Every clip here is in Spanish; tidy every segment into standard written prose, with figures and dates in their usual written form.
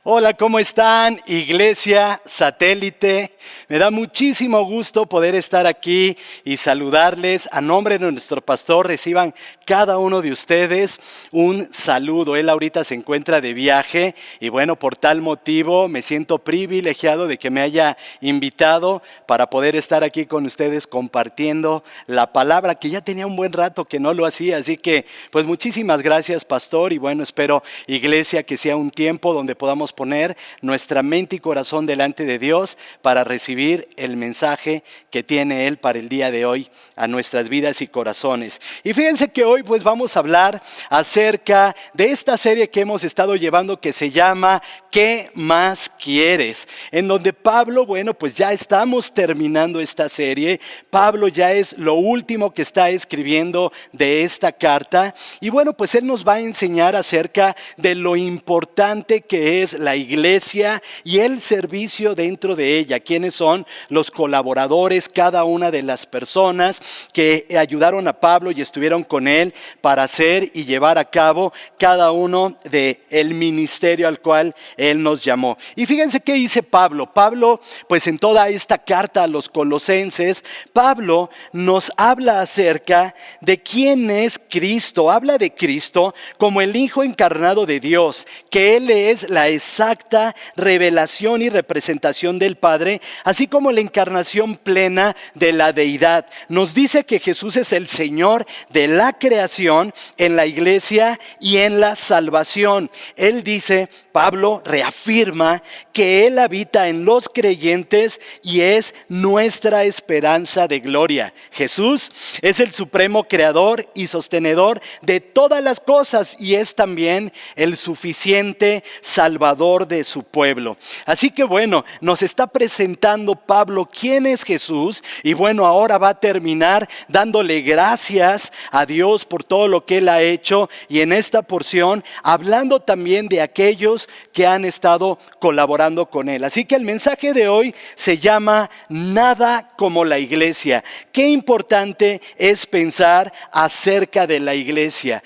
Hola, ¿cómo están? Iglesia Satélite. Me da muchísimo gusto poder estar aquí y saludarles. A nombre de nuestro pastor, reciban cada uno de ustedes un saludo. Él ahorita se encuentra de viaje y bueno, por tal motivo me siento privilegiado de que me haya invitado para poder estar aquí con ustedes compartiendo la palabra, que ya tenía un buen rato que no lo hacía. Así que pues muchísimas gracias, pastor, y bueno, espero, iglesia, que sea un tiempo donde podamos poner nuestra mente y corazón delante de Dios para recibir el mensaje que tiene Él para el día de hoy a nuestras vidas y corazones. Y fíjense que hoy pues vamos a hablar acerca de esta serie que hemos estado llevando que se llama ¿Qué más quieres? En donde Pablo, bueno, pues ya estamos terminando esta serie. Pablo ya es lo último que está escribiendo de esta carta y bueno, pues él nos va a enseñar acerca de lo importante que es la iglesia y el servicio dentro de ella. ¿Quiénes son los colaboradores? Cada una de las personas que ayudaron a Pablo y estuvieron con él para hacer y llevar a cabo cada uno del ministerio al cual él nos llamó. Y fíjense qué dice Pablo. Pablo, pues en toda esta carta a los colosenses, Pablo nos habla acerca de quién es Cristo. Habla de Cristo como el Hijo encarnado de Dios, que Él es la exacta revelación y representación del Padre, así como la encarnación plena de la deidad. Nos dice que Jesús es el Señor de la creación, en la iglesia y en la salvación. Él dice, Pablo reafirma que Él habita en los creyentes y es nuestra esperanza de gloria. Jesús es el supremo creador y sostenedor de todas las cosas y es también el suficiente salvador de su pueblo. Así que bueno, nos está presentando Pablo quién es Jesús y bueno, ahora va a terminar dándole gracias a Dios por todo lo que Él ha hecho y en esta porción hablando también de aquellos que han estado colaborando con Él. Así que el mensaje de hoy se llama Nada como la iglesia. Qué importante es pensar acerca de la iglesia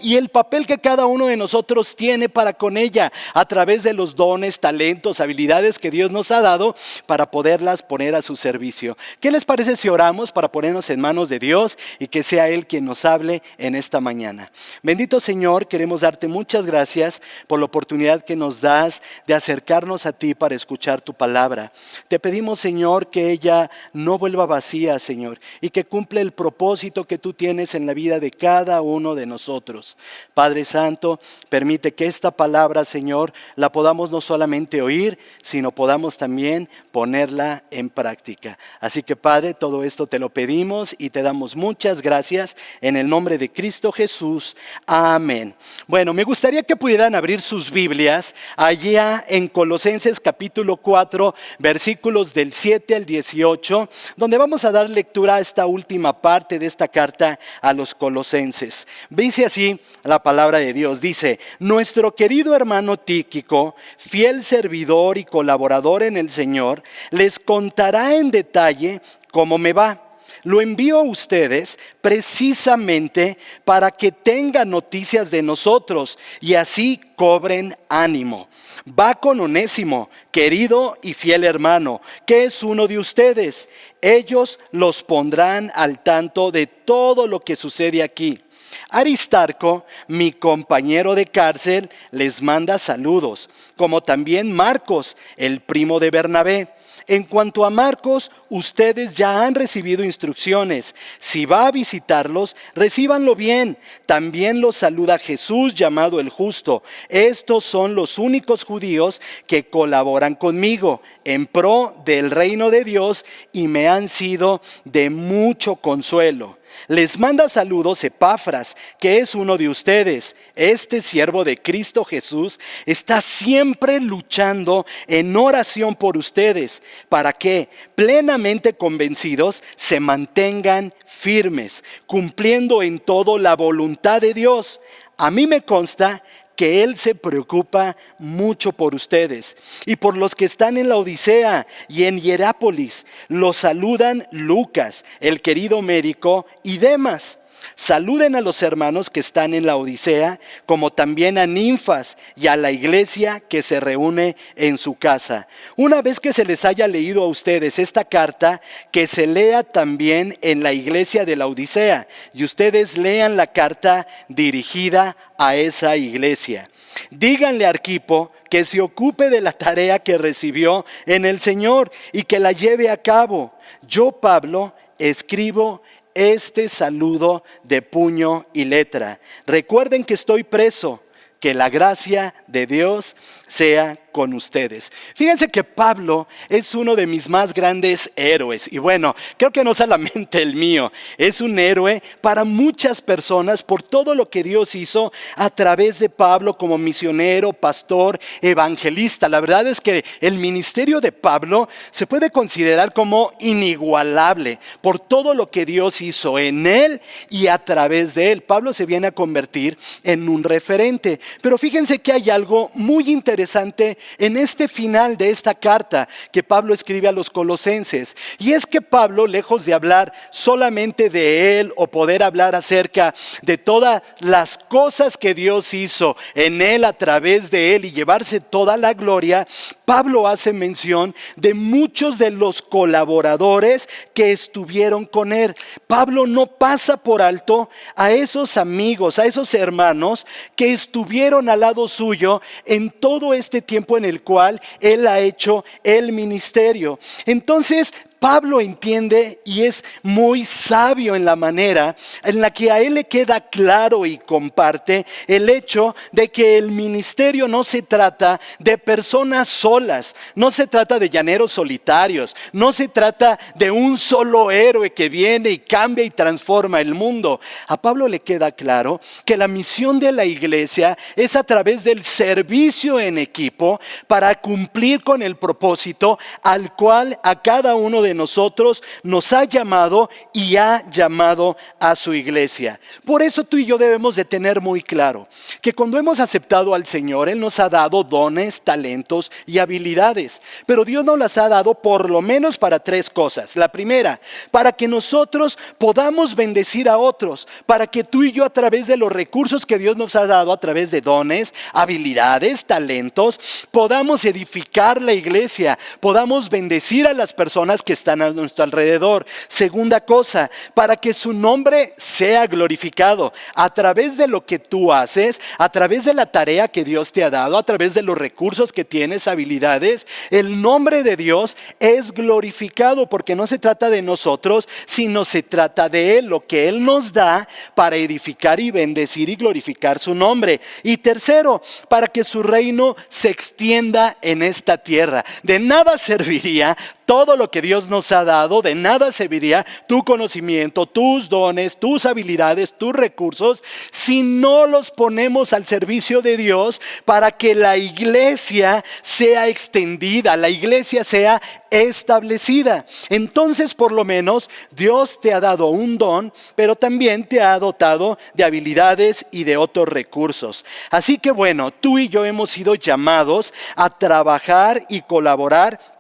y el papel que cada uno de nosotros tiene para con ella a través de los dones, talentos, habilidades que Dios nos ha dado para poderlas poner a su servicio. ¿Qué les parece si oramos para ponernos en manos de Dios y que sea Él quien nos hable en esta mañana? Bendito Señor, queremos darte muchas gracias por la oportunidad que nos das de acercarnos a ti para escuchar tu palabra. Te pedimos, Señor, que ella no vuelva vacía, Señor, y que cumpla el propósito que tú tienes en la vida de cada uno de nosotros. Padre Santo, permite que esta palabra, Señor, la podamos no solamente oír, sino podamos también ponerla en práctica. Así que, Padre, todo esto te lo pedimos y te damos muchas gracias en el nombre de Cristo Jesús. Amén. Bueno, me gustaría que pudieran abrir sus Biblias allá en Colosenses capítulo 4, versículos del 7 al 18, donde vamos a dar lectura a esta última parte de esta carta a los colosenses. Dice así la palabra de Dios, dice: nuestro querido hermano Tíquico, fiel servidor y colaborador en el Señor, les contará en detalle cómo me va. Lo envío a ustedes precisamente para que tengan noticias de nosotros y así cobren ánimo. Va con Onésimo, querido y fiel hermano, que es uno de ustedes. Ellos los pondrán al tanto de todo lo que sucede aquí. Aristarco, mi compañero de cárcel, les manda saludos, como también Marcos, el primo de Bernabé. En cuanto a Marcos, ustedes ya han recibido instrucciones. Si va a visitarlos, recíbanlo bien. También los saluda Jesús, llamado el Justo. Estos son los únicos judíos que colaboran conmigo en pro del reino de Dios y me han sido de mucho consuelo. Les manda saludos Epafras, que es uno de ustedes. Este siervo de Cristo Jesús está siempre luchando en oración por ustedes, para que, plenamente convencidos, se mantengan firmes, cumpliendo en todo la voluntad de Dios. A mí me consta que Él se preocupa mucho por ustedes y por los que están en la Odisea y en Hierápolis. Los saludan Lucas, el querido médico, y Demas. Saluden a los hermanos que están en la Odisea, como también a Ninfas y a la iglesia que se reúne en su casa. Una vez que se les haya leído a ustedes esta carta, que se lea también en la iglesia de la Odisea, y ustedes lean la carta dirigida a esa iglesia. Díganle a Arquipo que se ocupe de la tarea que recibió en el Señor y que la lleve a cabo. Yo, Pablo, escribo este saludo de puño y letra. Recuerden que estoy preso. Que la gracia de Dios sea con ustedes. Fíjense que Pablo es uno de mis más grandes héroes. Y bueno, creo que no solamente el mío. Es un héroe para muchas personas por todo lo que Dios hizo a través de Pablo como misionero, pastor, evangelista. La verdad es que el ministerio de Pablo se puede considerar como inigualable por todo lo que Dios hizo en él y a través de él. Pablo se viene a convertir en un referente. Pero fíjense que hay algo muy interesante en este final de esta carta que Pablo escribe a los colosenses. Y es que Pablo, lejos de hablar solamente de él o poder hablar acerca de todas las cosas que Dios hizo en él, a través de él y llevarse toda la gloria, Pablo hace mención de muchos de los colaboradores que estuvieron con él. Pablo no pasa por alto a esos amigos, a esos hermanos que estuvieron al lado suyo en todo este tiempo en el cual él ha hecho el ministerio. Entonces, Pablo entiende y es muy sabio en la manera en la que a él le queda claro y comparte el hecho de que el ministerio no se trata de personas solas, no se trata de llaneros solitarios, no se trata de un solo héroe que viene y cambia y transforma el mundo. A Pablo le queda claro que la misión de la iglesia es a través del servicio en equipo para cumplir con el propósito al cual a cada uno de nosotros nos ha llamado y ha llamado a su iglesia. Por eso tú y yo debemos de tener muy claro que cuando hemos aceptado al Señor, Él nos ha dado dones, talentos y habilidades, pero Dios nos las ha dado por lo menos para tres cosas. La primera, para que nosotros podamos bendecir a otros, para que tú y yo a través de los recursos que Dios nos ha dado, a través de dones, habilidades, talentos, podamos edificar la iglesia, podamos bendecir a las personas que están a nuestro alrededor. Segunda cosa, para que su nombre sea glorificado a través de lo que tú haces, a través de la tarea que Dios te ha dado, a través de los recursos que tienes, habilidades. El nombre de Dios es glorificado porque no se trata de nosotros, sino se trata de Él, lo que Él nos da para edificar y bendecir y glorificar su nombre. Y tercero, para que su reino se extienda en esta tierra. De nada serviría todo lo que Dios nos ha dado, de nada serviría tu conocimiento, tus dones, tus habilidades, tus recursos, si no los ponemos al servicio de Dios para que la iglesia sea extendida, la iglesia sea establecida. Entonces, por lo menos, Dios te ha dado un don, pero también te ha dotado de habilidades y de otros recursos. Así que bueno, tú y yo hemos sido llamados a trabajar y colaborar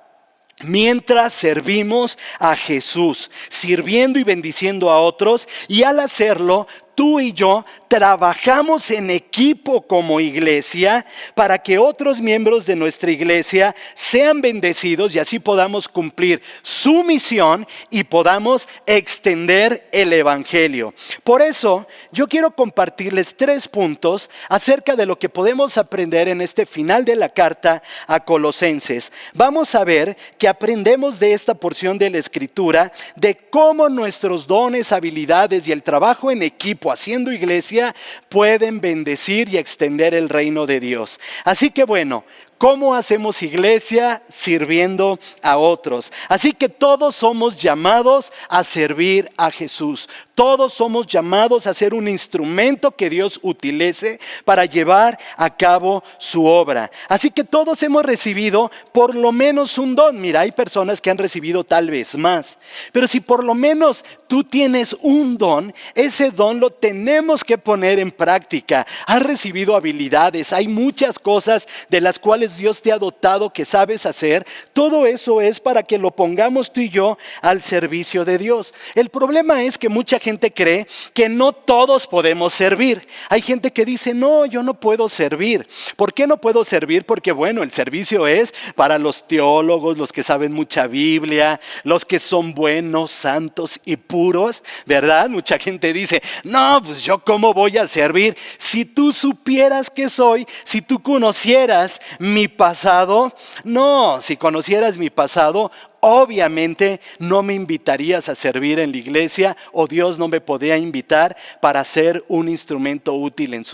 mientras servimos a Jesús, sirviendo y bendiciendo a otros, y al hacerlo, tú y yo trabajamos en equipo como iglesia para que otros miembros de nuestra iglesia sean bendecidos y así podamos cumplir su misión y podamos extender el evangelio. Por eso yo quiero compartirles 3 puntos acerca de lo que podemos aprender en este final de la carta a Colosenses. Vamos a ver que aprendemos de esta porción de la Escritura de cómo nuestros dones, habilidades y el trabajo en equipo haciendo iglesia pueden bendecir y extender el reino de Dios. Así que bueno, ¿cómo hacemos iglesia? Sirviendo a otros. Así que todos somos llamados a servir a Jesús. Todos somos llamados a ser un instrumento que Dios utilice para llevar a cabo su obra. Así que todos hemos recibido por lo menos un don. Mira, hay personas que han recibido tal vez más. Pero si por lo menos tú tienes un don, ese don lo tenemos que poner en práctica. Has recibido habilidades, hay muchas cosas de las cuales Dios te ha dotado que sabes hacer. Todo eso es para que lo pongamos tú y yo al servicio de Dios. El problema es que mucha gente cree que no todos podemos servir. Hay gente que dice, no, yo no puedo servir. ¿Por qué no puedo servir? Porque bueno, el servicio es para los teólogos, los que saben mucha Biblia, los que son buenos, santos y puros, ¿verdad? Mucha gente dice, no, pues yo cómo voy a servir. Si tú supieras que soy, si tú conocieras mi pasado, no, si conocieras mi pasado, obviamente no me invitarías a servir en la iglesia o Dios no me podría invitar para ser un instrumento útil en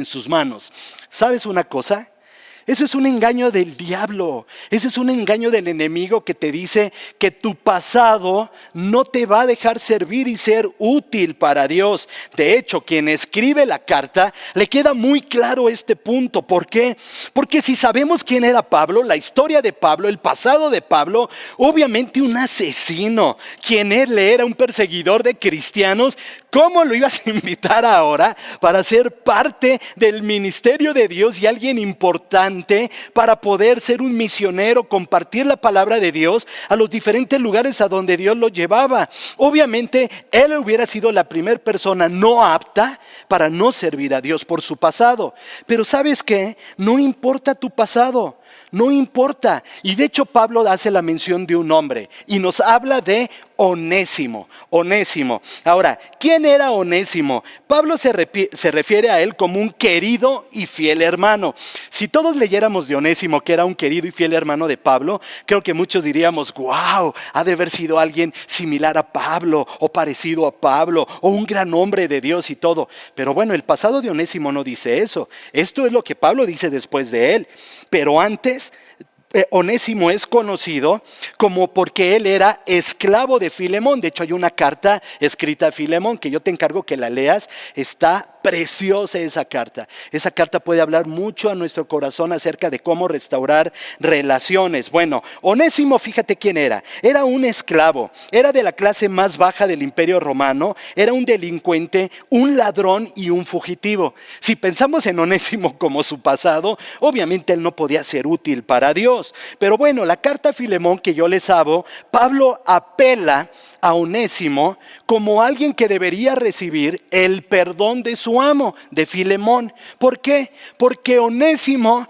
sus manos. ¿Sabes una cosa? Eso es un engaño del diablo, eso es un engaño del enemigo que te dice que tu pasado no te va a dejar servir y ser útil para Dios. De hecho, quien escribe la carta le queda muy claro este punto. ¿Por qué? Porque si sabemos quién era Pablo, la historia de Pablo, el pasado de Pablo, obviamente un asesino, quien él era un perseguidor de cristianos, ¿cómo lo ibas a invitar ahora para ser parte del ministerio de Dios y alguien importante para poder ser un misionero, compartir la palabra de Dios a los diferentes lugares a donde Dios lo llevaba? Obviamente, él hubiera sido la primera persona no apta para no servir a Dios por su pasado. Pero ¿sabes qué? No importa tu pasado. No importa. Y de hecho Pablo hace la mención de un hombre y nos habla de Onésimo. Onésimo. Ahora, ¿quién era Onésimo? Pablo se refiere a él como un querido y fiel hermano. Si todos leyéramos de Onésimo que era un querido y fiel hermano de Pablo, creo que muchos diríamos, wow, ha de haber sido alguien similar a Pablo o parecido a Pablo o un gran hombre de Dios y todo. Pero bueno, el pasado de Onésimo no dice eso. Esto es lo que Pablo dice después de él. Pero antes, Onésimo es conocido como porque él era esclavo de Filemón. De hecho, hay una carta escrita a Filemón que yo te encargo que la leas. Está preciosa esa carta. Esa carta puede hablar mucho a nuestro corazón acerca de cómo restaurar relaciones. Bueno, Onésimo, fíjate quién era. Era un esclavo, era de la clase más baja del Imperio Romano, era un delincuente, un ladrón y un fugitivo. Si pensamos en Onésimo como su pasado, obviamente él no podía ser útil para Dios. Pero bueno, la carta a Filemón que yo les hago, Pablo apela a Onésimo como alguien que debería recibir el perdón de su amo, de Filemón. ¿Por qué? Porque Onésimo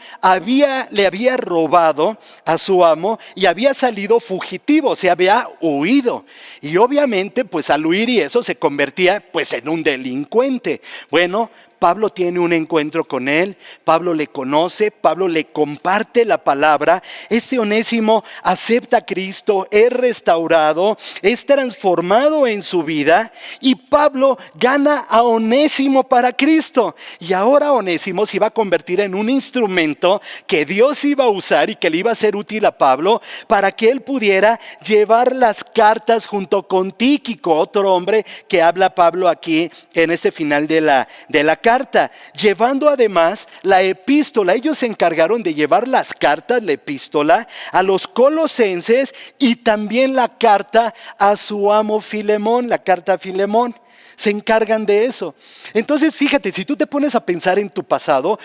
le había robado a su amo y había salido fugitivo, se había huido. Y obviamente, pues al huir y eso se convertía pues en un delincuente. Bueno, Pablo tiene un encuentro con él, Pablo le conoce, Pablo le comparte la palabra. Este Onésimo acepta a Cristo, es restaurado, es transformado en su vida y Pablo gana a Onésimo para Cristo. Y ahora Onésimo se iba a convertir en un instrumento que Dios iba a usar y que le iba a ser útil a Pablo para que él pudiera llevar las cartas junto con Tíquico, otro hombre que habla Pablo aquí en este final de la carta, llevando además la epístola. Ellos se encargaron de llevar las cartas, la epístola, a los colosenses y también la carta a su amo Filemón, la carta a Filemón. Se encargan de eso. Entonces, fíjate, si tú te pones a pensar en tu pasado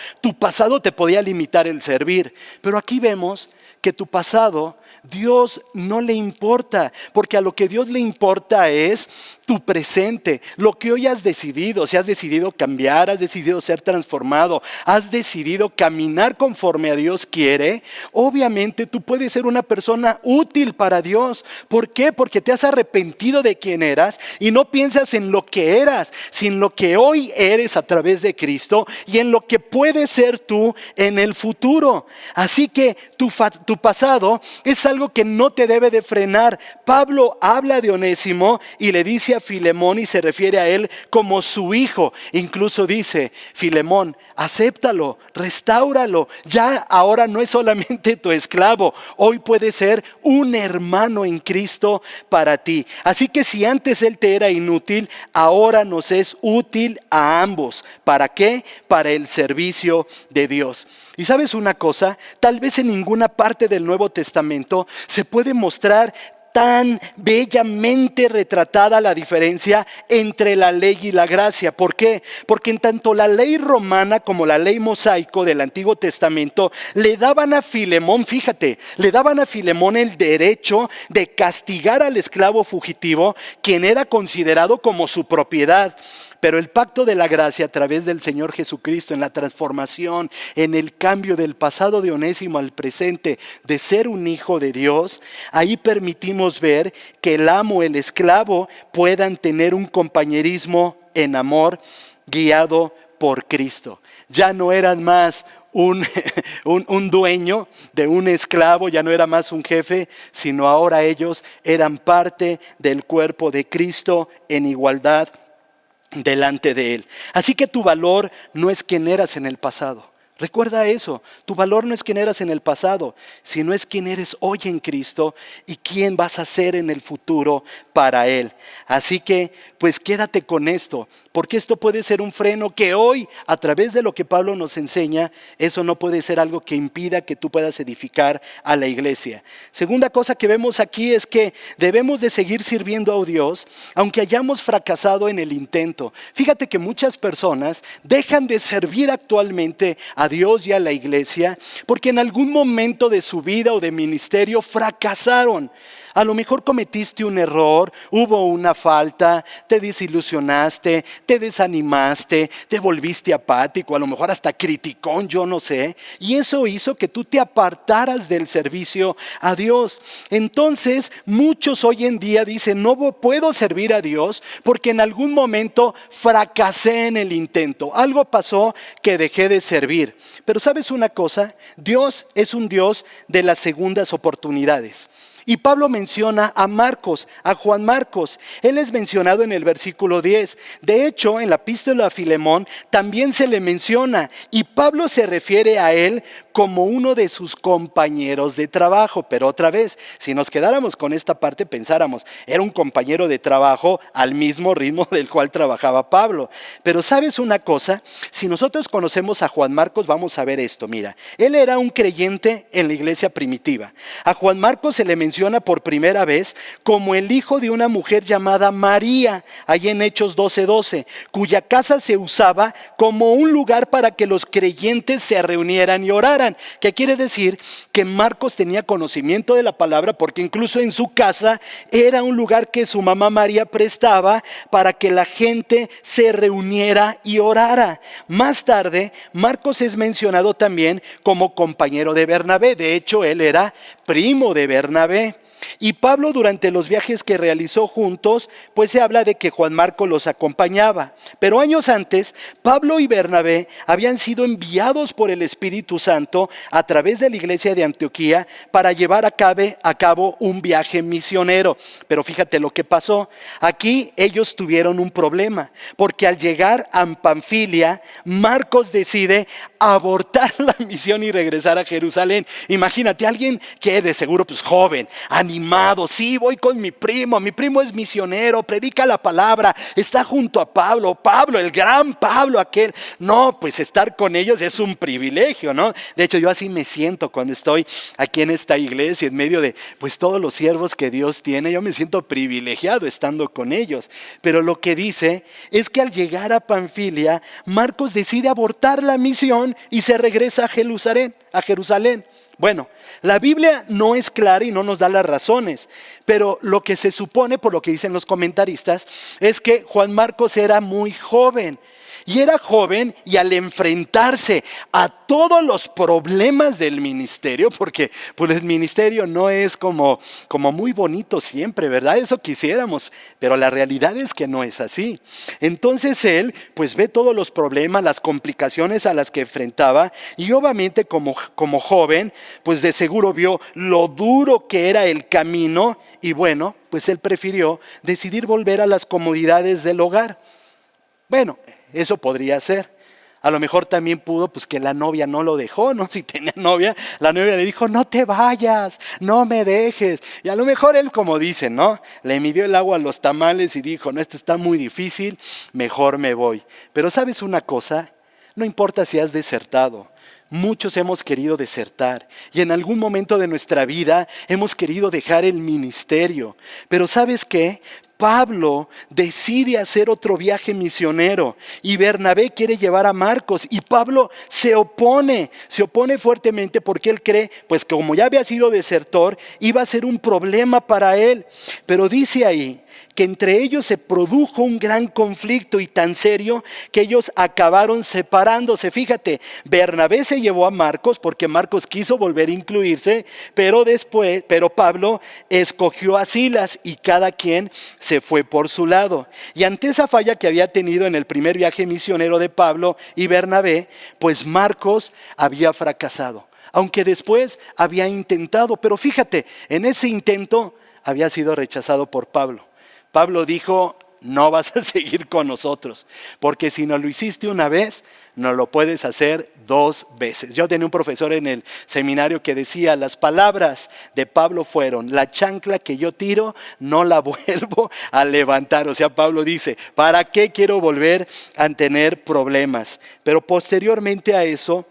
te podía limitar el servir. Pero aquí vemos que tu pasado Dios no le importa, porque a lo que Dios le importa es tu presente, lo que hoy has decidido. Si has decidido cambiar, has decidido ser transformado, has decidido caminar conforme a Dios quiere, obviamente tú puedes ser una persona útil para Dios. ¿Por qué? Porque te has arrepentido de quién eras y no piensas en lo que eras, sino en lo que hoy eres a través de Cristo y en lo que puedes ser tú en el futuro. Así que tu pasado es algo que no te debe de frenar. Pablo habla de Onésimo y le dice a Filemón y se refiere a él como su hijo. Incluso dice, Filemón, acéptalo, restáuralo. Ya ahora no es solamente tu esclavo, hoy puede ser un hermano en Cristo para ti. Así que si antes él te era inútil, ahora nos es útil a ambos. ¿Para qué? Para el servicio de Dios. Y sabes una cosa, tal vez en ninguna parte del Nuevo Testamento se puede mostrar tan bellamente retratada la diferencia entre la ley y la gracia. ¿Por qué? Porque en tanto la ley romana como la ley mosaico del Antiguo Testamento le daban a Filemón, fíjate, le daban a Filemón el derecho de castigar al esclavo fugitivo, quien era considerado como su propiedad. Pero el pacto de la gracia a través del Señor Jesucristo, en la transformación, en el cambio del pasado de Onésimo al presente, de ser un hijo de Dios, ahí permitimos ver que el amo, el esclavo, puedan tener un compañerismo en amor guiado por Cristo. Ya no eran más un dueño de un esclavo, ya no era más un jefe, sino ahora ellos eran parte del cuerpo de Cristo en igualdad delante de Él. Así que tu valor no es quien eras en el pasado. Recuerda eso, tu valor no es quien eras en el pasado, sino es quien eres hoy en Cristo y quién vas a ser en el futuro para Él. Así que pues quédate con esto, porque esto puede ser un freno que hoy, a través de lo que Pablo nos enseña, eso no puede ser algo que impida que tú puedas edificar a la iglesia. Segunda cosa que vemos aquí es que debemos de seguir sirviendo a Dios, aunque hayamos fracasado en el intento. Fíjate que muchas personas dejan de servir actualmente a Dios y a la iglesia porque en algún momento de su vida o de ministerio fracasaron. A lo mejor cometiste un error, hubo una falta, te desilusionaste, te desanimaste, te volviste apático, a lo mejor hasta criticón, yo no sé. Y eso hizo que tú te apartaras del servicio a Dios. Entonces, muchos hoy en día dicen, no puedo servir a Dios porque en algún momento fracasé en el intento. Algo pasó que dejé de servir. Pero ¿sabes una cosa? Dios es un Dios de las segundas oportunidades. Y Pablo menciona a Marcos, a Juan Marcos. Él es mencionado en el versículo 10. De hecho, en la epístola a Filemón también se le menciona. Y Pablo se refiere a él como uno de sus compañeros de trabajo. Pero otra vez, si nos quedáramos con esta parte, pensáramos, era un compañero de trabajo al mismo ritmo del cual trabajaba Pablo. Pero ¿sabes una cosa? Si nosotros conocemos a Juan Marcos, vamos a ver esto. Mira, él era un creyente en la iglesia primitiva. A Juan Marcos se le menciona por primera vez como el hijo de una mujer llamada María, ahí en Hechos 12:12, cuya casa se usaba como un lugar para que los creyentes se reunieran y oraran. ¿Qué quiere decir? Que Marcos tenía conocimiento de la palabra porque incluso en su casa era un lugar que su mamá María prestaba para que la gente se reuniera y orara. Más tarde, Marcos es mencionado también como compañero de Bernabé. De hecho, él era primo de Bernabé. Y Pablo, durante los viajes que realizó juntos, pues se habla de que Juan Marcos los acompañaba. Pero años antes, Pablo y Bernabé habían sido enviados por el Espíritu Santo a través de la iglesia de Antioquía para llevar a cabo un viaje misionero. Pero fíjate lo que pasó. Aquí ellos tuvieron un problema, porque al llegar a Panfilia, Marcos decide abortar la misión y regresar a Jerusalén. Imagínate, alguien que de seguro pues joven, animado, sí, voy con mi primo es misionero, predica la palabra, está junto a Pablo, el gran Pablo aquel. No, pues estar con ellos es un privilegio, ¿no? De hecho, yo así me siento cuando estoy aquí en esta iglesia, en medio de pues todos los siervos que Dios tiene. Yo me siento privilegiado estando con ellos. Pero lo que dice es que al llegar a Panfilia, Marcos decide abortar la misión y se regresa a Jerusalén. Bueno, la Biblia no es clara y no nos da las razones, pero lo que se supone, por lo que dicen los comentaristas, es que Juan Marcos era muy joven. Y era joven, y al enfrentarse a todos los problemas del ministerio, porque pues el ministerio no es como muy bonito siempre, ¿verdad? Eso quisiéramos, pero la realidad es que no es así. Entonces él pues ve todos los problemas, las complicaciones a las que enfrentaba, y obviamente como joven pues de seguro vio lo duro que era el camino, y bueno, pues él prefirió decidir volver a las comodidades del hogar. Bueno, eso podría ser. A lo mejor también pudo, pues que la novia no lo dejó, ¿no? Si tenía novia, la novia le dijo, no te vayas, no me dejes. Y a lo mejor él, como dicen, ¿no? Le midió el agua a los tamales y dijo, no, esto está muy difícil, mejor me voy. Pero ¿sabes una cosa? No importa si has desertado. muchos hemos querido desertar y en algún momento de nuestra vida hemos querido dejar el ministerio. Pero ¿sabes qué? Pablo decide hacer otro viaje misionero y Bernabé quiere llevar a Marcos y Pablo se opone fuertemente porque él cree, pues como ya había sido desertor, iba a ser un problema para él. Pero dice ahí que entre ellos se produjo un gran conflicto y tan serio que ellos acabaron separándose. Fíjate, Bernabé se llevó a Marcos porque Marcos quiso volver a incluirse, pero Pablo escogió a Silas y cada quien se fue por su lado. Y ante esa falla que había tenido en el primer viaje misionero de Pablo y Bernabé, pues Marcos había fracasado, aunque después había intentado, pero fíjate, en ese intento había sido rechazado por Pablo. Pablo dijo, no vas a seguir con nosotros, porque si no lo hiciste una vez, no lo puedes hacer 2 veces. Yo tenía un profesor en el seminario que decía, las palabras de Pablo fueron, la chancla que yo tiro, no la vuelvo a levantar. O sea, Pablo dice, ¿para qué quiero volver a tener problemas? Pero posteriormente a eso,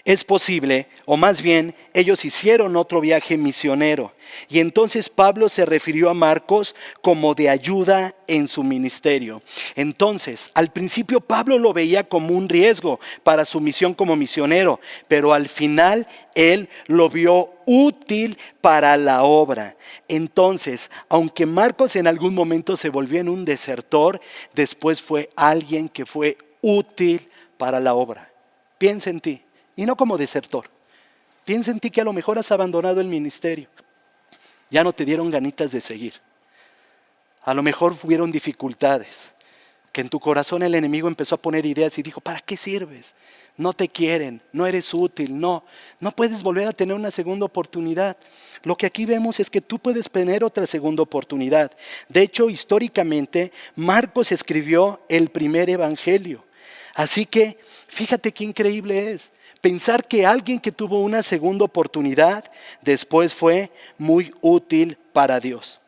es posible, o más bien, ellos hicieron otro viaje misionero. Y entonces Pablo se refirió a Marcos como de ayuda en su ministerio. Entonces, al principio Pablo lo veía como un riesgo para su misión como misionero, pero al final él lo vio útil para la obra. Entonces, aunque Marcos en algún momento se volvió en un desertor, después fue alguien que fue útil para la obra. Piensa en ti. Y no como desertor. Piensa en ti que a lo mejor has abandonado el ministerio. Ya no te dieron ganitas de seguir. A lo mejor hubieron dificultades. Que en tu corazón el enemigo empezó a poner ideas y dijo, ¿para qué sirves? No te quieren, no eres útil, no puedes volver a tener una segunda oportunidad. Lo que aquí vemos es que tú puedes tener otra segunda oportunidad. De hecho, históricamente, Marcos escribió el primer evangelio. Así que, fíjate qué increíble es. Pensar que alguien que tuvo una segunda oportunidad después fue muy útil para Dios.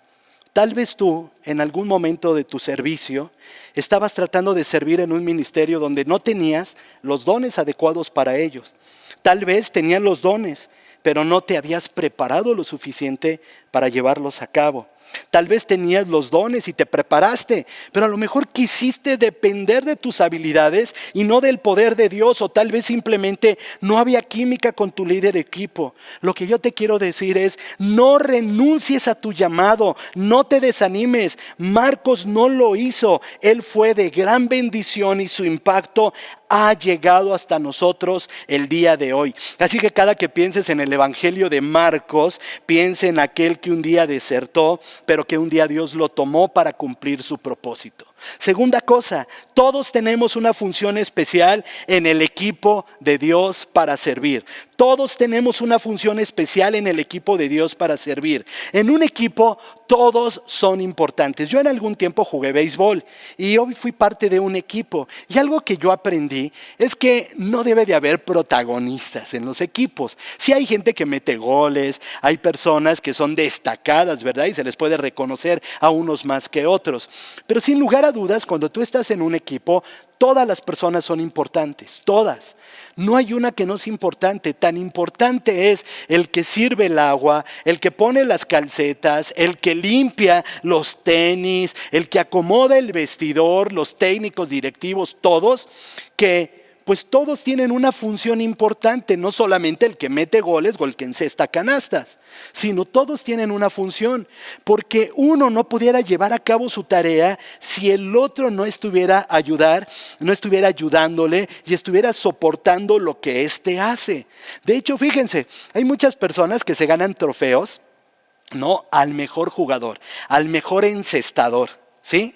Tal vez tú, en algún momento de tu servicio, estabas tratando de servir en un ministerio donde no tenías los dones adecuados para ellos. Tal vez tenías los dones, pero no te habías preparado lo suficiente para llevarlos a cabo. Tal vez tenías los dones y te preparaste, pero a lo mejor quisiste depender de tus habilidades y no del poder de Dios, o tal vez simplemente no había química con tu líder de equipo. Lo que yo te quiero decir es, no renuncies a tu llamado, no te desanimes. Marcos no lo hizo, él fue de gran bendición y su impacto ha llegado hasta nosotros el día de hoy. Así que cada que pienses en el evangelio de Marcos, piense en aquel que un día desertó, pero que un día Dios lo tomó para cumplir su propósito. Segunda cosa, todos tenemos una función especial en el equipo de Dios para servir. Todos tenemos una función especial en el equipo de Dios para servir. En un equipo todos son importantes. Yo en algún tiempo jugué béisbol y hoy fui parte de un equipo. Y algo que yo aprendí es que no debe de haber protagonistas en los equipos. Sí hay gente que mete goles, hay personas que son destacadas, ¿verdad? Y se les puede reconocer a unos más que otros. Pero sin lugar a dudas, cuando tú estás en un equipo, todas las personas son importantes, todas. No hay una que no es importante. Tan importante es el que sirve el agua, el que pone las calcetas, el que limpia los tenis, el que acomoda el vestidor, los técnicos, directivos, todos, que pues todos tienen una función importante, no solamente el que mete goles o el que encesta canastas, sino todos tienen una función, porque uno no pudiera llevar a cabo su tarea si el otro no estuviera ayudándole y estuviera soportando lo que éste hace. De hecho, fíjense, hay muchas personas que se ganan trofeos, ¿no? Al mejor jugador, al mejor encestador, ¿sí?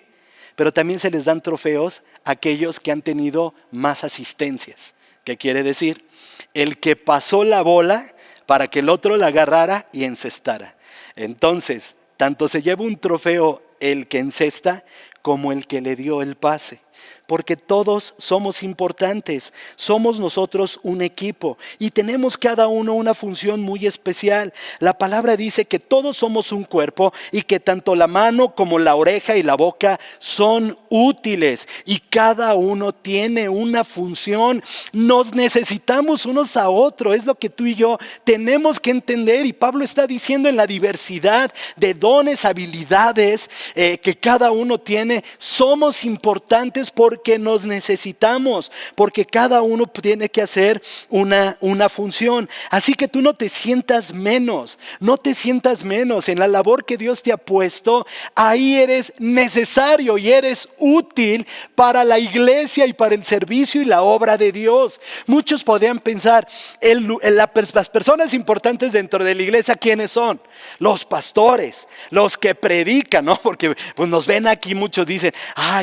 Pero también se les dan trofeos a aquellos que han tenido más asistencias. ¿Qué quiere decir? El que pasó la bola para que el otro la agarrara y encestara. Entonces, tanto se lleva un trofeo el que encesta como el que le dio el pase. porque todos somos importantes, somos nosotros un equipo y tenemos cada uno una función muy especial. La palabra dice que todos somos un cuerpo y que tanto la mano como la oreja y la boca son útiles y cada uno tiene una función. Nos necesitamos unos a otros, es lo que tú y yo tenemos que entender, y Pablo está diciendo en la diversidad de dones, habilidades que cada uno tiene, somos importantes porque nos necesitamos, porque cada uno tiene que hacer una función. Así que tú no te sientas menos, no te sientas menos en la labor que Dios te ha puesto. Ahí eres necesario y eres útil para la iglesia y para el servicio y la obra de Dios. Muchos podrían pensar, las personas importantes dentro de la iglesia, ¿quiénes son? Los pastores, los que predican, ¿no? Porque pues nos ven aquí, muchos dicen,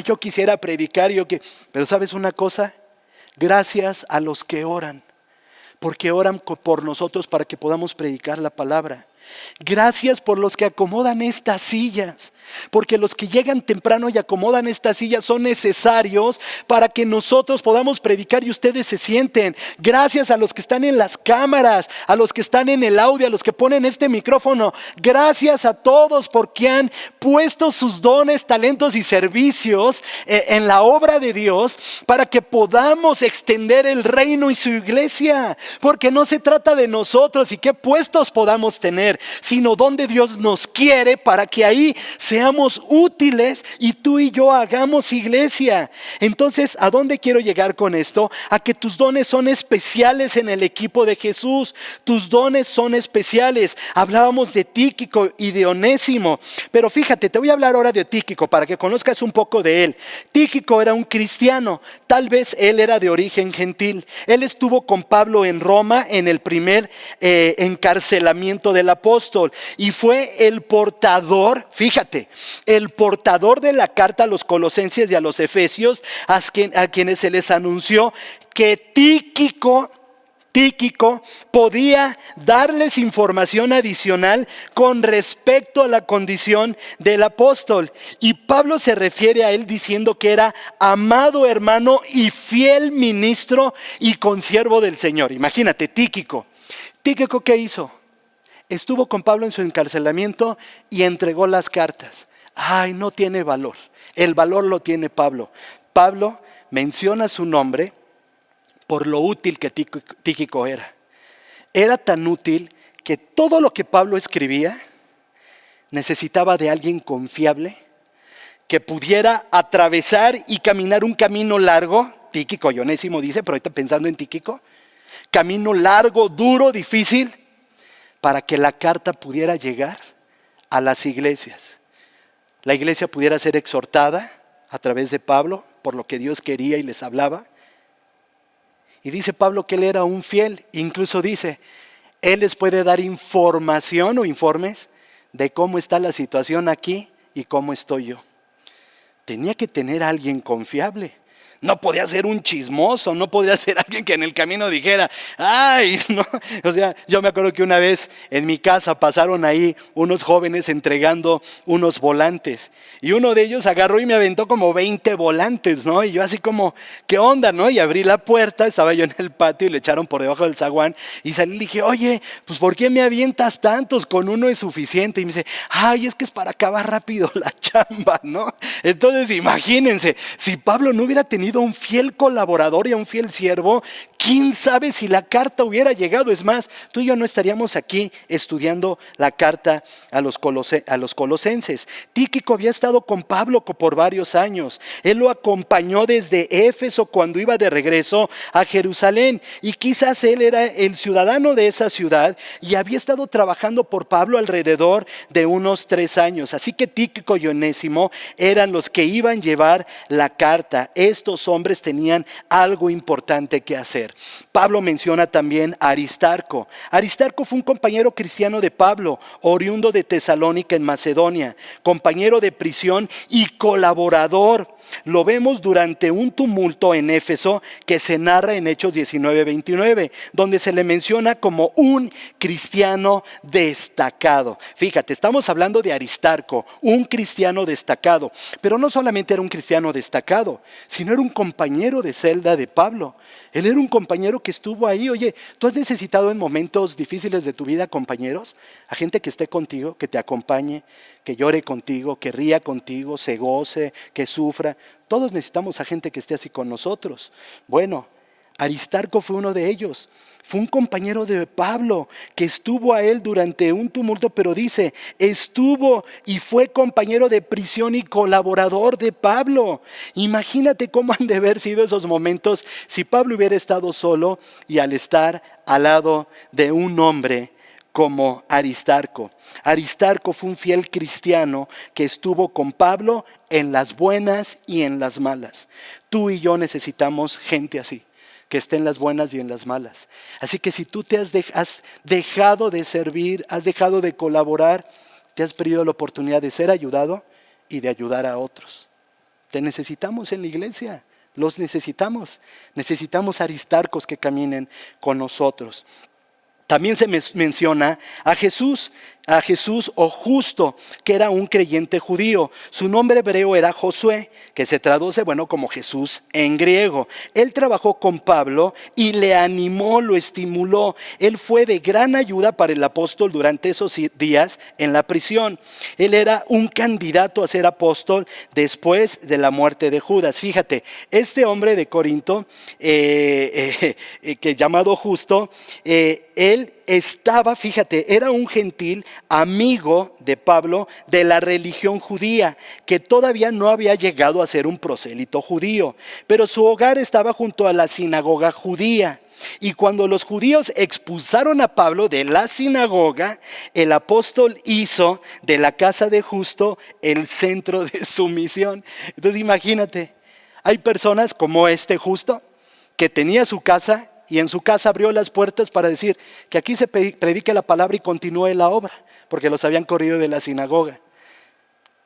yo quisiera predicar, pero ¿sabes una cosa? Gracias a los que oran, porque oran por nosotros para que podamos predicar la palabra. Gracias por los que acomodan estas sillas, porque los que llegan temprano y acomodan estas sillas son necesarios para que nosotros podamos predicar y ustedes se sienten. Gracias a los que están en las cámaras, a los que están en el audio, a los que ponen este micrófono. Gracias a todos porque han puesto sus dones, talentos y servicios en la obra de Dios para que podamos extender el reino y su iglesia. Porque no se trata de nosotros y qué puestos podamos tener, sino donde Dios nos quiere para que ahí seamos útiles y tú y yo hagamos iglesia. Entonces, ¿a dónde quiero llegar con esto? A que tus dones son especiales en el equipo de Jesús. Tus dones son especiales. Hablábamos de Tíquico y de Onésimo, pero fíjate, te voy a hablar ahora de Tíquico para que conozcas un poco de él. Tíquico era un cristiano, tal vez él era de origen gentil. Él estuvo con Pablo en Roma en el primer encarcelamiento del apóstol y fue el portador, fíjate, el portador de la carta a los colosenses y a los efesios, a quienes se les anunció que Tíquico podía darles información adicional con respecto a la condición del apóstol. Y Pablo se refiere a él diciendo que era amado hermano y fiel ministro y consiervo del Señor. Imagínate, Tíquico. ¿Tíquico qué hizo? Estuvo con Pablo en su encarcelamiento y entregó las cartas. No tiene valor. El valor lo tiene Pablo. Pablo menciona su nombre por lo útil que Tíquico era. Era tan útil que todo lo que Pablo escribía necesitaba de alguien confiable que pudiera atravesar y caminar un camino largo. Tíquico y Onésimo dice, pero ahorita pensando en Tíquico, camino largo, duro, difícil, para que la carta pudiera llegar a las iglesias. La iglesia pudiera ser exhortada a través de Pablo por lo que Dios quería y les hablaba. Y dice Pablo que él era un fiel, incluso dice, él les puede dar información o informes de cómo está la situación aquí y cómo estoy yo. Tenía que tener a alguien confiable. No podía ser un chismoso, no podía ser alguien que en el camino dijera, no. O sea, yo me acuerdo que una vez en mi casa pasaron ahí unos jóvenes entregando unos volantes y uno de ellos agarró y me aventó como 20 volantes, ¿no? Y yo así como, ¿qué onda, no? Y abrí la puerta, estaba yo en el patio y le echaron por debajo del zaguán y salí y dije, oye, pues ¿por qué me avientas tantos? Con uno es suficiente. Y me dice, es que es para acabar rápido la chamba, ¿no? Entonces imagínense, si Pablo no hubiera tenido un fiel colaborador y un fiel siervo, quién sabe si la carta hubiera llegado. Es más, tú y yo no estaríamos aquí estudiando la carta a los colosenses. Tíquico había estado con Pablo por varios años. Él lo acompañó desde Éfeso cuando iba de regreso a Jerusalén y quizás él era el ciudadano de esa ciudad y había estado trabajando por Pablo alrededor de unos 3 años. Así que Tíquico y Onésimo eran los que iban a llevar la carta. Estos hombres tenían algo importante que hacer. Pablo menciona también a Aristarco. Aristarco fue un compañero cristiano de Pablo, oriundo de Tesalónica en Macedonia, compañero de prisión y colaborador. lo vemos durante un tumulto en Éfeso que se narra en Hechos 19:29, donde se le menciona como un cristiano destacado. Fíjate, estamos hablando de Aristarco, un cristiano destacado, pero no solamente era un cristiano destacado, sino era un compañero de celda de Pablo. Él era un compañero que estuvo ahí. Oye, ¿tú has necesitado en momentos difíciles de tu vida compañeros? A gente que esté contigo, que te acompañe, que llore contigo, que ría contigo, se goce, que sufra. Todos necesitamos a gente que esté así con nosotros. Bueno, Aristarco fue uno de ellos. Fue un compañero de Pablo que estuvo a él durante un tumulto, pero dice, estuvo y fue compañero de prisión y colaborador de Pablo. Imagínate cómo han de haber sido esos momentos si Pablo hubiera estado solo y al estar al lado de un hombre como Aristarco. Aristarco fue un fiel cristiano que estuvo con Pablo en las buenas y en las malas. Tú y yo necesitamos gente así, que esté en las buenas y en las malas. Así que si tú te has dejado de servir, has dejado de colaborar, te has perdido la oportunidad de ser ayudado y de ayudar a otros. Te necesitamos en la iglesia, los necesitamos. Necesitamos aristarcos que caminen con nosotros. También se menciona a Jesús o Justo, que era un creyente judío. Su nombre hebreo era Josué, que se traduce, como Jesús en griego. Él trabajó con Pablo y le animó, lo estimuló. Él fue de gran ayuda para el apóstol durante esos días en la prisión. Él era un candidato a ser apóstol después de la muerte de Judas. Fíjate, este hombre de Corinto, que llamado Justo, él estaba, fíjate, era un gentil amigo de Pablo de la religión judía, que todavía no había llegado a ser un prosélito judío, pero su hogar estaba junto a la sinagoga judía. Y cuando los judíos expulsaron a Pablo de la sinagoga, el apóstol hizo de la casa de Justo el centro de su misión. Entonces imagínate, hay personas como este Justo, que tenía su casa, y en su casa abrió las puertas para decir que aquí se predique la palabra y continúe la obra, porque los habían corrido de la sinagoga.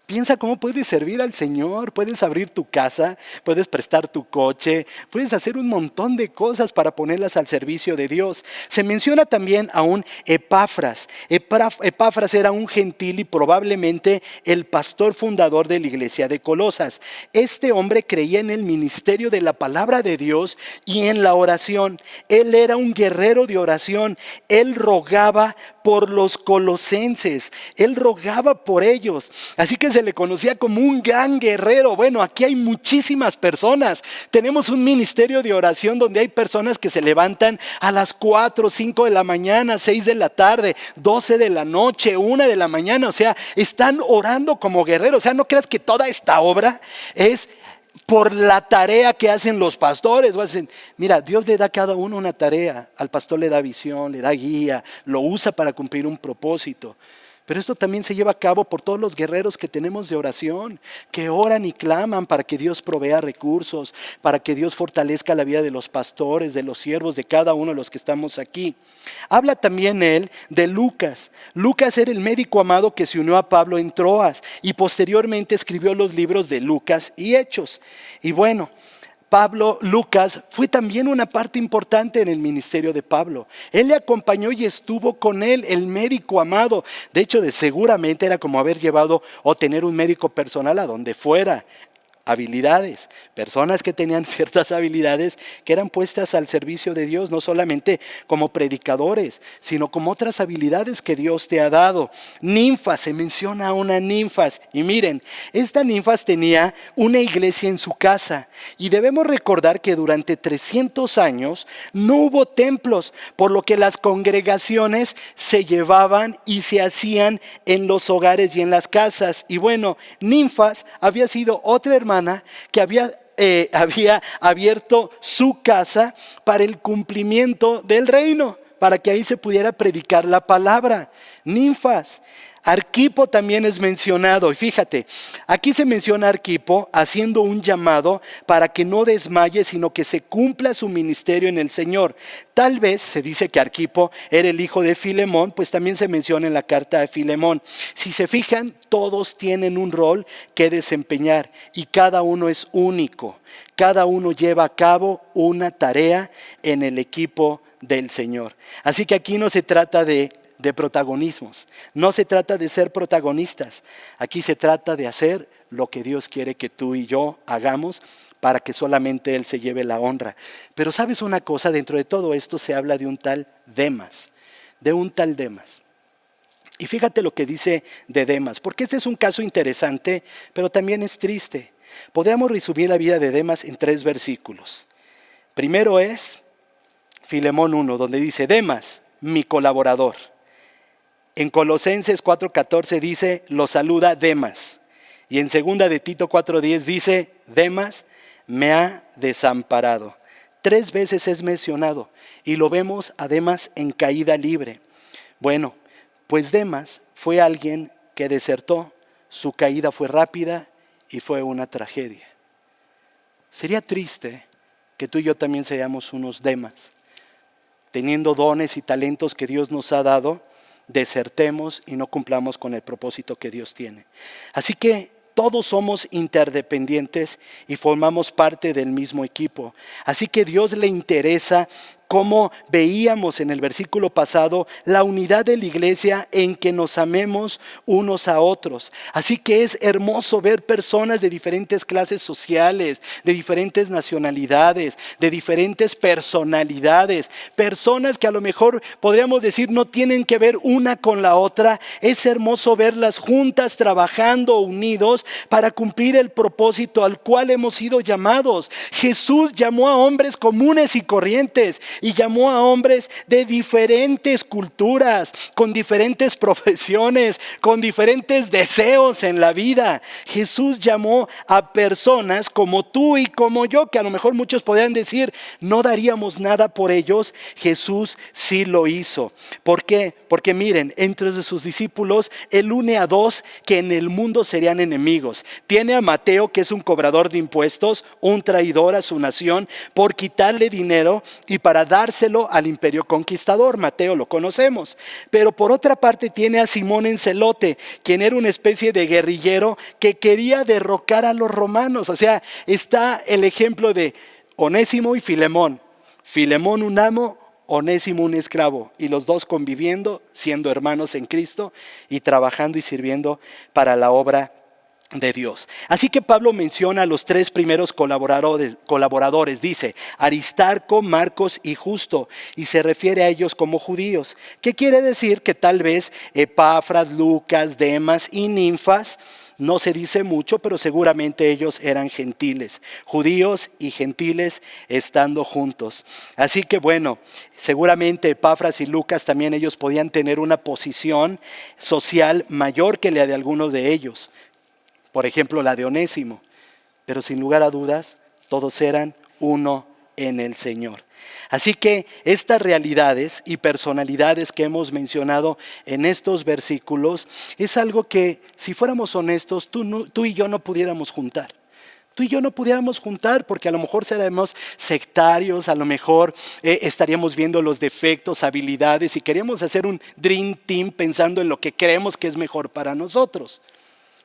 Piensa cómo puedes servir al Señor, puedes abrir tu casa, puedes prestar tu coche, puedes hacer un montón de cosas para ponerlas al servicio de Dios. Se menciona también a un Epafras. Epafras era un gentil y probablemente el pastor fundador de la iglesia de Colosas. Este hombre creía en el ministerio de la palabra de Dios y en la oración. Él era un guerrero de oración. Él rogaba por los colosenses, él rogaba por ellos, así que se le conocía como un gran guerrero. Bueno, aquí hay muchísimas personas, tenemos un ministerio de oración donde hay personas que se levantan a las 4, 5 de la mañana, 6 de la tarde, 12 de la noche, 1 de la mañana, o sea, están orando como guerreros. O sea, no creas que toda esta obra es por la tarea que hacen los pastores. Mira, Dios le da a cada uno una tarea. Al pastor le da visión, le da guía, lo usa para cumplir un propósito. Pero esto también se lleva a cabo por todos los guerreros que tenemos de oración, que oran y claman para que Dios provea recursos, para que Dios fortalezca la vida de los pastores, de los siervos, de cada uno de los que estamos aquí. Habla también él de Lucas. Lucas era el médico amado que se unió a Pablo en Troas y posteriormente escribió los libros de Lucas y Hechos. Y bueno, Lucas fue también una parte importante en el ministerio de Pablo. Él le acompañó y estuvo con él, el médico amado. De hecho, seguramente era como haber llevado o tener un médico personal a donde fuera. Habilidades, personas que tenían ciertas habilidades que eran puestas al servicio de Dios, no solamente como predicadores, sino como otras habilidades que Dios te ha dado. Ninfas, se menciona a una ninfas, y miren, esta ninfas tenía una iglesia en su casa, y debemos recordar que durante 300 años no hubo templos, por lo que las congregaciones se llevaban y se hacían en los hogares y en las casas. Y bueno, Ninfas había sido otra hermana que había abierto su casa para el cumplimiento del reino, para que ahí se pudiera predicar la palabra. Ninfas. Arquipo también es mencionado, y fíjate, aquí se menciona a Arquipo haciendo un llamado para que no desmaye, sino que se cumpla su ministerio en el Señor. Tal vez se dice que Arquipo era el hijo de Filemón, pues también se menciona en la carta de Filemón. Si se fijan, todos tienen un rol que desempeñar y cada uno es único. Cada uno lleva a cabo una tarea en el equipo del Señor. Así que aquí no se trata de protagonismos. No se trata de ser protagonistas. Aquí se trata de hacer lo que Dios quiere que tú y yo hagamos para que solamente Él se lleve la honra. Pero ¿sabes una cosa? Dentro de todo esto se habla de un tal Demas. De un tal Demas. Y fíjate lo que dice de Demas, porque este es un caso interesante, pero también es triste. Podríamos resumir la vida de Demas en 3 versículos. Primero es Filemón 1, donde dice: Demas, mi colaborador. En Colosenses 4:14 dice: lo saluda Demas. Y en 2 de Tito 4:10 dice: Demas me ha desamparado. 3 veces es mencionado y lo vemos a Demas en caída libre. Bueno, pues Demas fue alguien que desertó, su caída fue rápida y fue una tragedia. Sería triste que tú y yo también seamos unos Demas, teniendo dones y talentos que Dios nos ha dado, desertemos y no cumplamos con el propósito que Dios tiene. Así que todos somos interdependientes y formamos parte del mismo equipo. Así que a Dios le interesa, como veíamos en el versículo pasado, la unidad de la iglesia en que nos amemos unos a otros. Así que es hermoso ver personas de diferentes clases sociales, de diferentes nacionalidades, de diferentes personalidades, personas que a lo mejor podríamos decir no tienen que ver una con la otra. Es hermoso verlas juntas, trabajando, unidos para cumplir el propósito al cual hemos sido llamados. Jesús llamó a hombres comunes y corrientes y llamó a hombres de diferentes culturas, con diferentes profesiones, con diferentes deseos en la vida. Jesús llamó a personas como tú y como yo, que a lo mejor muchos podrían decir, no daríamos nada por ellos. Jesús sí lo hizo. ¿Por qué? Porque miren, entre sus discípulos, Él une a 2 que en el mundo serían enemigos. Tiene a Mateo, que es un cobrador de impuestos, un traidor a su nación, por quitarle dinero y para dárselo al imperio conquistador. Mateo lo conocemos. Pero por otra parte tiene a Simón en Celote, quien era una especie de guerrillero que quería derrocar a los romanos. O sea, está el ejemplo de Onésimo y Filemón. Filemón un amo, Onésimo un esclavo, y los 2 conviviendo, siendo hermanos en Cristo y trabajando y sirviendo para la obra de Dios. Así que Pablo menciona a los 3 primeros colaboradores, dice Aristarco, Marcos y Justo, y se refiere a ellos como judíos. ¿Qué quiere decir? Que tal vez Epafras, Lucas, Demas y Ninfas, no se dice mucho, pero seguramente ellos eran gentiles, judíos y gentiles estando juntos. Así que bueno, seguramente Epafras y Lucas también ellos podían tener una posición social mayor que la de algunos de ellos. Por ejemplo, la de Onésimo. Pero sin lugar a dudas, todos eran uno en el Señor. Así que estas realidades y personalidades que hemos mencionado en estos versículos es algo que, si fuéramos honestos, tú y yo no pudiéramos juntar. Tú y yo no pudiéramos juntar porque a lo mejor seremos sectarios, a lo mejor estaríamos viendo los defectos, habilidades y queríamos hacer un dream team pensando en lo que creemos que es mejor para nosotros.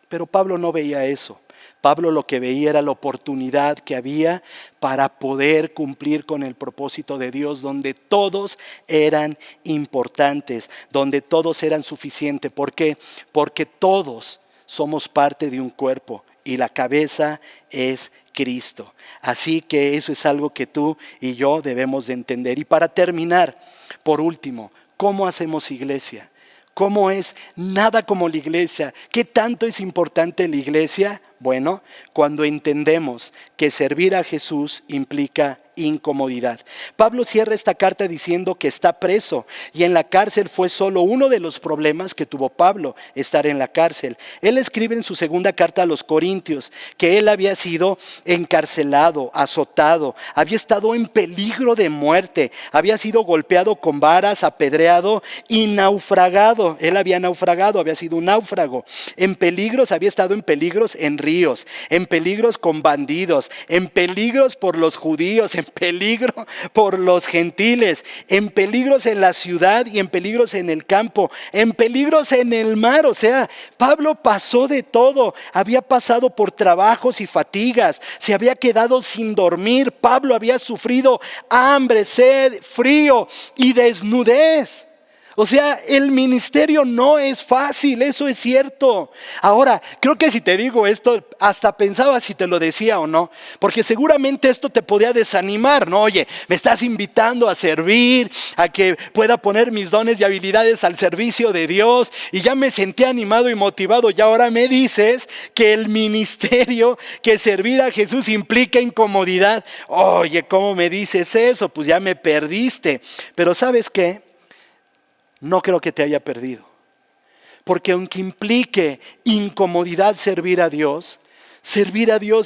Pero Pablo no veía eso. Pablo lo que veía era la oportunidad que había para poder cumplir con el propósito de Dios, donde todos eran importantes, donde todos eran suficientes. ¿Por qué? Porque todos somos parte de un cuerpo y la cabeza es Cristo. Así que eso es algo que tú y yo debemos de entender. Y para terminar, por último, ¿cómo hacemos iglesia? ¿Cómo es? Nada como la iglesia. ¿Qué tanto es importante la iglesia? Bueno, cuando entendemos que servir a Jesús implica incomodidad. Pablo cierra esta carta diciendo que está preso y en la cárcel fue solo uno de los problemas que tuvo Pablo, estar en la cárcel. Él escribe en su segunda carta a los Corintios que él había sido encarcelado, azotado, había estado en peligro de muerte, había sido golpeado con varas, apedreado y naufragado. Él había naufragado, había sido un náufrago. En peligros, había estado en peligros en ríos, en peligros con bandidos, en peligros por los judíos, en peligro por los gentiles, en peligros en la ciudad y en peligros en el campo, en peligros en el mar. O sea, Pablo pasó de todo, había pasado por trabajos y fatigas, se había quedado sin dormir. Pablo había sufrido hambre, sed, frío y desnudez. O sea, el ministerio no es fácil, eso es cierto. Ahora, creo que si te digo esto, hasta pensaba si te lo decía o no, porque seguramente esto te podía desanimar, ¿no? Oye, me estás invitando a servir, a que pueda poner mis dones y habilidades al servicio de Dios, y ya me sentí animado y motivado, y ahora me dices que el ministerio, que servir a Jesús implica incomodidad. Oye, ¿cómo me dices eso? Pues ya me perdiste. Pero ¿sabes qué? No creo que te haya perdido, porque aunque implique incomodidad servir a Dios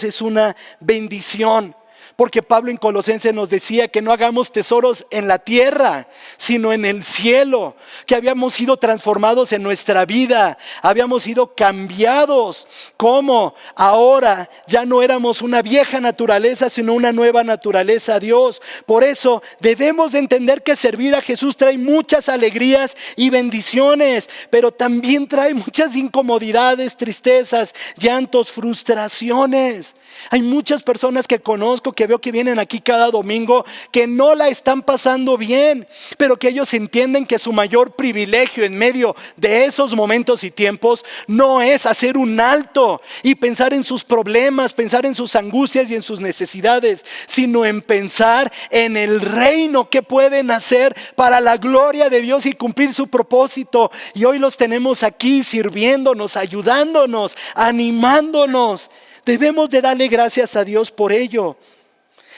es una bendición. Porque Pablo en Colosenses nos decía que no hagamos tesoros en la tierra, sino en el cielo, que habíamos sido transformados en nuestra vida, habíamos sido cambiados. ¿Cómo? Ahora ya no éramos una vieja naturaleza, sino una nueva naturaleza a Dios. Por eso debemos de entender que servir a Jesús trae muchas alegrías y bendiciones, pero también trae muchas incomodidades, tristezas, llantos, frustraciones. Hay muchas personas que conozco, que veo que vienen aquí cada domingo, que no la están pasando bien, pero que ellos entienden que su mayor privilegio en medio de esos momentos y tiempos no es hacer un alto y pensar en sus problemas, pensar en sus angustias y en sus necesidades, sino en pensar en el reino que pueden hacer para la gloria de Dios y cumplir su propósito. Y hoy los tenemos aquí sirviéndonos, ayudándonos, animándonos. Debemos de darle gracias a Dios por ello.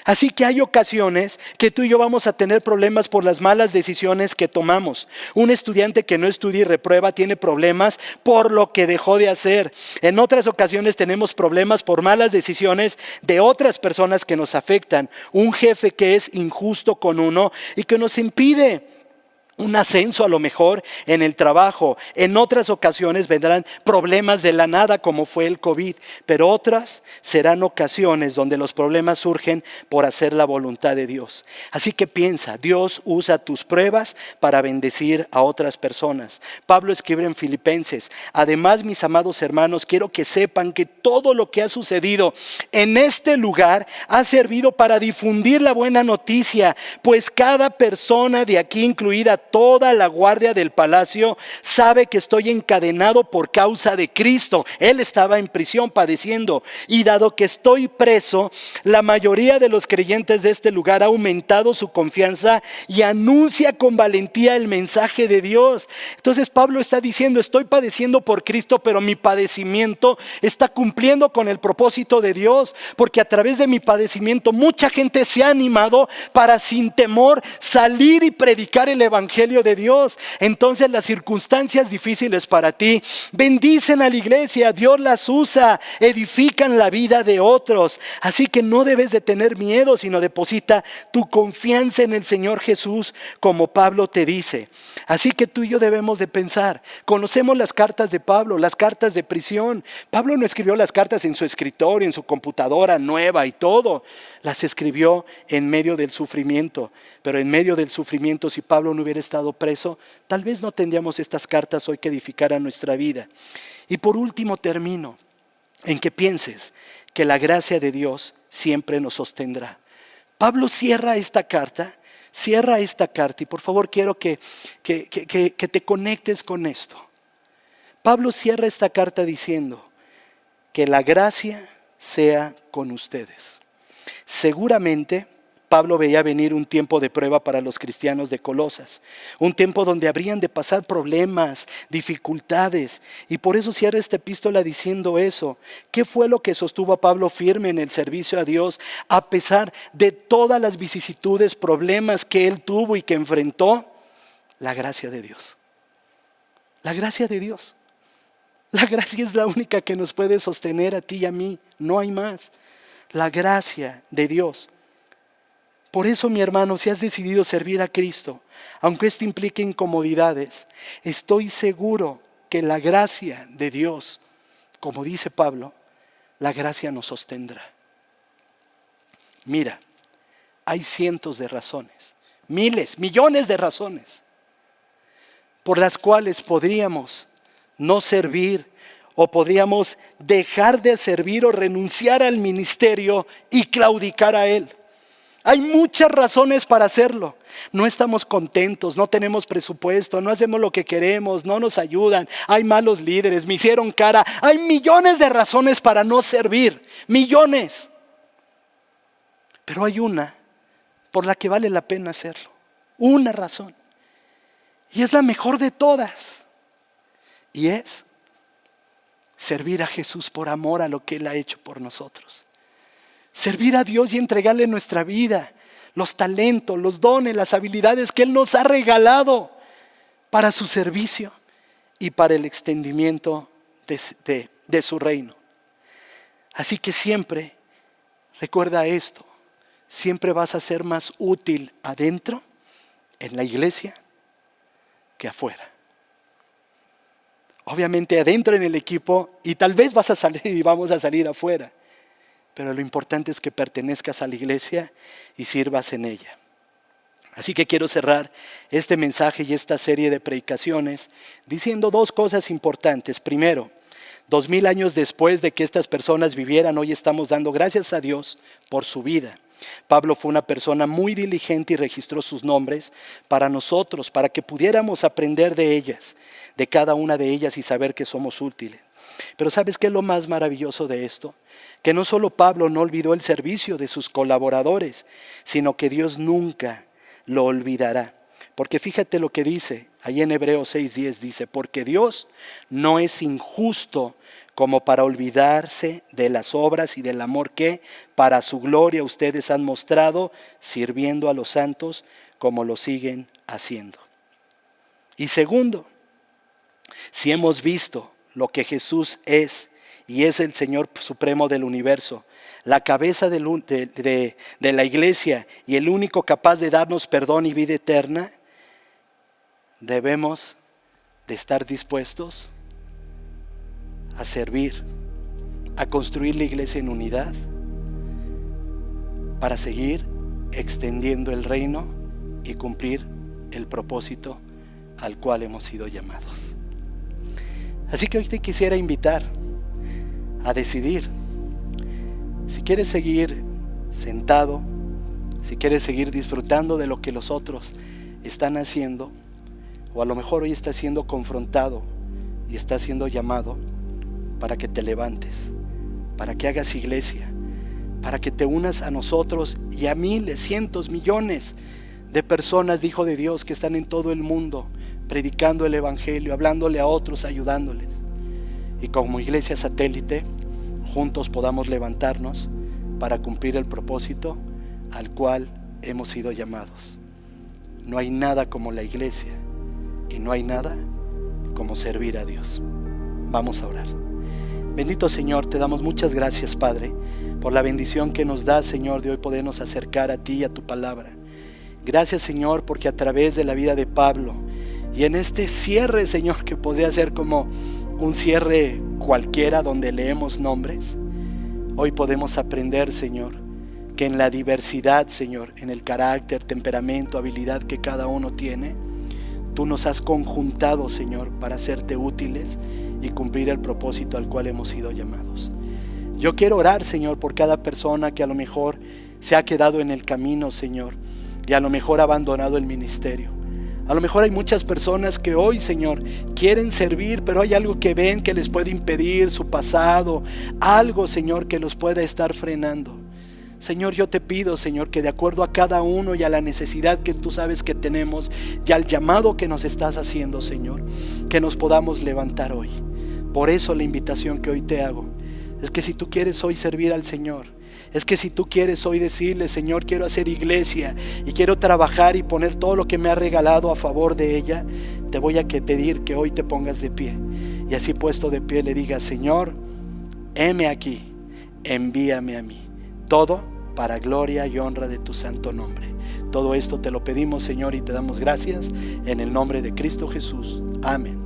Así que hay ocasiones que tú y yo vamos a tener problemas por las malas decisiones que tomamos. Un estudiante que no estudia y reprueba tiene problemas por lo que dejó de hacer. En otras ocasiones tenemos problemas por malas decisiones de otras personas que nos afectan. Un jefe que es injusto con uno y que nos impide un ascenso a lo mejor en el trabajo. En otras ocasiones vendrán problemas de la nada como fue el COVID, pero otras serán ocasiones donde los problemas surgen por hacer la voluntad de Dios. Así que piensa, Dios usa tus pruebas para bendecir a otras personas. Pablo escribe en Filipenses: además, mis amados hermanos, quiero que sepan que todo lo que ha sucedido en este lugar ha servido para difundir la buena noticia, pues cada persona de aquí, incluida toda la guardia del palacio, sabe que estoy encadenado por causa de Cristo. Él estaba en prisión padeciendo, y dado que estoy preso, la mayoría de los creyentes de este lugar ha aumentado su confianza y anuncia con valentía el mensaje de Dios. Entonces Pablo está diciendo: estoy padeciendo por Cristo, pero mi padecimiento está cumpliendo con el propósito de Dios, porque a través de mi padecimiento mucha gente se ha animado para sin temor salir y predicar el evangelio de Dios. Entonces las circunstancias difíciles para ti bendicen a la iglesia, Dios las usa, edifican la vida de otros. Así que no debes de tener miedo, sino deposita tu confianza en el Señor Jesús, como Pablo te dice. Así que tú y yo debemos de pensar. Conocemos las cartas de Pablo, las cartas de prisión. Pablo no escribió las cartas en su escritorio, en su computadora nueva y todo. Las escribió en medio del sufrimiento. Pero en medio del sufrimiento, si Pablo no hubiera estado preso, tal vez no tendríamos estas cartas hoy que edificaran nuestra vida. Y por último termino en que pienses que la gracia de Dios siempre nos sostendrá. Pablo cierra esta carta y por favor quiero que te conectes con esto. Pablo cierra esta carta diciendo: que la gracia sea con ustedes. Seguramente Pablo veía venir un tiempo de prueba para los cristianos de Colosas, un tiempo donde habrían de pasar problemas, dificultades, y por eso cierra esta epístola diciendo eso. ¿Qué fue lo que sostuvo a Pablo firme en el servicio a Dios a pesar de todas las vicisitudes, problemas que él tuvo y que enfrentó? La gracia de Dios. La gracia de Dios. La gracia es la única que nos puede sostener a ti y a mí, no hay más. La gracia de Dios. Por eso, mi hermano, si has decidido servir a Cristo, aunque esto implique incomodidades, estoy seguro que la gracia de Dios, como dice Pablo, la gracia nos sostendrá. Mira, hay cientos de razones, miles, millones de razones, por las cuales podríamos no servir o podríamos dejar de servir o renunciar al ministerio y claudicar a él. Hay muchas razones para hacerlo. No estamos contentos, no tenemos presupuesto, no hacemos lo que queremos, no nos ayudan, hay malos líderes, me hicieron cara. Hay millones de razones para no servir, millones. Pero hay una por la que vale la pena hacerlo. Una razón. Y es la mejor de todas. Y es servir a Jesús por amor a lo que Él ha hecho por nosotros. Servir a Dios y entregarle nuestra vida, los talentos, los dones, las habilidades que Él nos ha regalado para su servicio y para el extendimiento de su reino. Así que siempre, recuerda esto, siempre vas a ser más útil adentro, en la iglesia, que afuera. Obviamente adentro en el equipo y tal vez vas a salir y vamos a salir afuera. Pero lo importante es que pertenezcas a la iglesia y sirvas en ella. Así que quiero cerrar este mensaje y esta serie de predicaciones diciendo dos cosas importantes. Primero, 2000 años después de que estas personas vivieran, hoy estamos dando gracias a Dios por su vida. Pablo fue una persona muy diligente y registró sus nombres para nosotros, para que pudiéramos aprender de ellas, de cada una de ellas y saber que somos útiles. Pero ¿sabes qué es lo más maravilloso de esto? Que no solo Pablo no olvidó el servicio de sus colaboradores, sino que Dios nunca lo olvidará. Porque fíjate lo que dice, ahí en Hebreos 6:10 dice, porque Dios no es injusto como para olvidarse de las obras y del amor que para su gloria ustedes han mostrado, sirviendo a los santos como lo siguen haciendo. Y segundo, si hemos visto lo que Jesús es y es el Señor supremo del universo, la cabeza de la iglesia y el único capaz de darnos perdón y vida eterna, debemos de estar dispuestos a servir, a construir la iglesia en unidad para seguir extendiendo el reino y cumplir el propósito al cual hemos sido llamados. Así que hoy te quisiera invitar a decidir si quieres seguir sentado, si quieres seguir disfrutando de lo que los otros están haciendo, o a lo mejor hoy estás siendo confrontado y estás siendo llamado para que te levantes, para que hagas iglesia, para que te unas a nosotros y a miles, cientos, millones de personas, hijo de Dios, que están en todo el mundo predicando el evangelio, hablándole a otros, ayudándoles. Y como iglesia satélite, juntos podamos levantarnos para cumplir el propósito al cual hemos sido llamados. No hay nada como la iglesia y no hay nada como servir a Dios. Vamos a orar. Bendito Señor, te damos muchas gracias, Padre, por la bendición que nos da, Señor, de hoy podernos acercar a ti y a tu palabra. Gracias, Señor, porque a través de la vida de Pablo y en este cierre, Señor, que podría ser como un cierre cualquiera donde leemos nombres, hoy podemos aprender, Señor, que en la diversidad, Señor, en el carácter, temperamento, habilidad que cada uno tiene, tú nos has conjuntado, Señor, para hacerte útiles y cumplir el propósito al cual hemos sido llamados. Yo quiero orar, Señor, por cada persona que a lo mejor se ha quedado en el camino, Señor, y a lo mejor ha abandonado el ministerio. A lo mejor hay muchas personas que hoy, Señor, quieren servir, pero hay algo que ven que les puede impedir, su pasado, algo, Señor, que los pueda estar frenando. Señor, yo te pido, Señor, que de acuerdo a cada uno y a la necesidad que tú sabes que tenemos y al llamado que nos estás haciendo, Señor, que nos podamos levantar hoy. Por eso la invitación que hoy te hago es que si tú quieres hoy servir al Señor, es que si tú quieres hoy decirle, Señor, quiero hacer iglesia y quiero trabajar y poner todo lo que me ha regalado a favor de ella, te voy a pedir que hoy te pongas de pie. Y así puesto de pie le digas, Señor, heme aquí, envíame a mí. Todo para gloria y honra de tu santo nombre. Todo esto te lo pedimos, Señor, y te damos gracias en el nombre de Cristo Jesús. Amén.